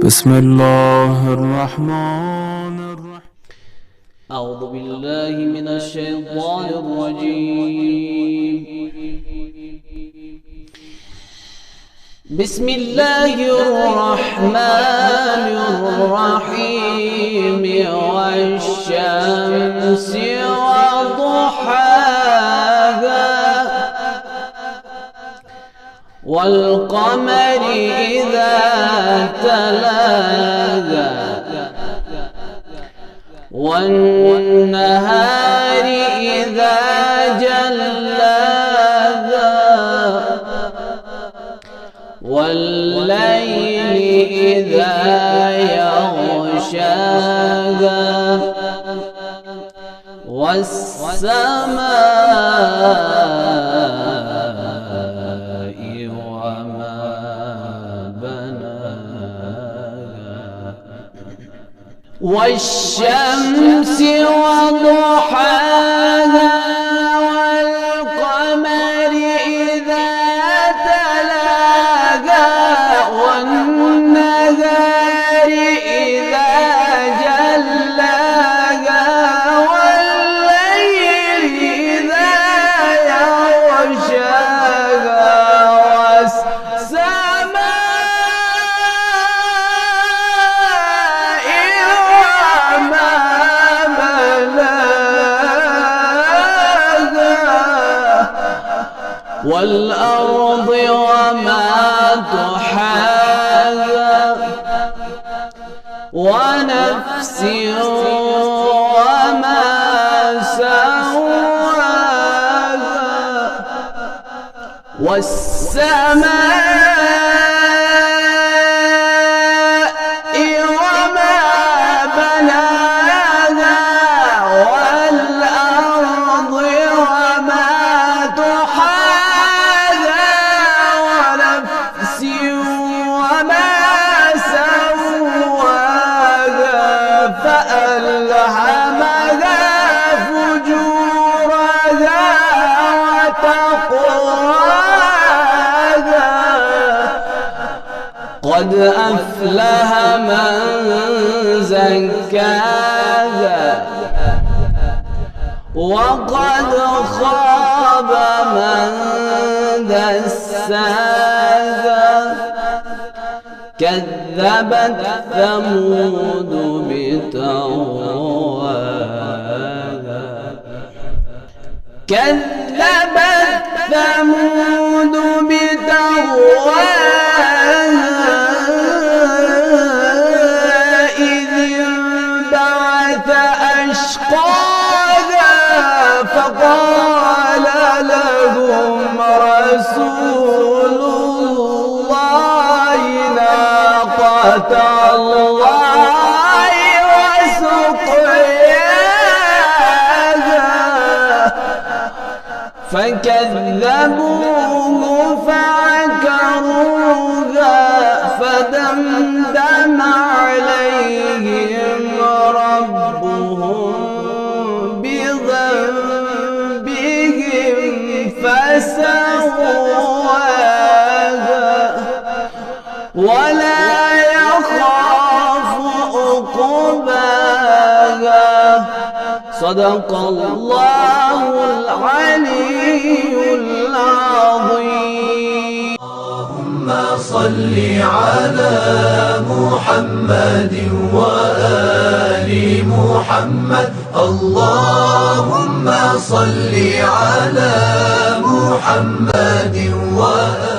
بسم الله الرحمن الرحيم. أعوذ بالله من الشيطان الرجيم. بسم الله الرحمن الرحيم. والشمس وضحاها والقمر إذا تلاها والنهار إذا جلاها والليل إذا يغشاها والسماء وما بناها والشمس وضحاها والقمر إذا تلاها والنهار إذا جلاها والليل إذا يغشاها والأرض وما طحاها ونفس وما سواها والسماء وما بناها والأرض وما طحاها ونفس وما سواها فألهمها فجورها وتقواها قد أفلح من زكاها وقد خاب من دساها كذبت ثمود بطغواها كذبت ثمود بطغواها إذ انبعث أشقاها فقال لهم رسول الله ناقة الله وسقياها فكذبوه فعقروها فدمدم عليهم ربهم بذنبهم فسواها ولا يخاف عقباها صدق الله العلي العظيم. اللهم صل على محمد وآل محمد. اللهم صل على محمد وآل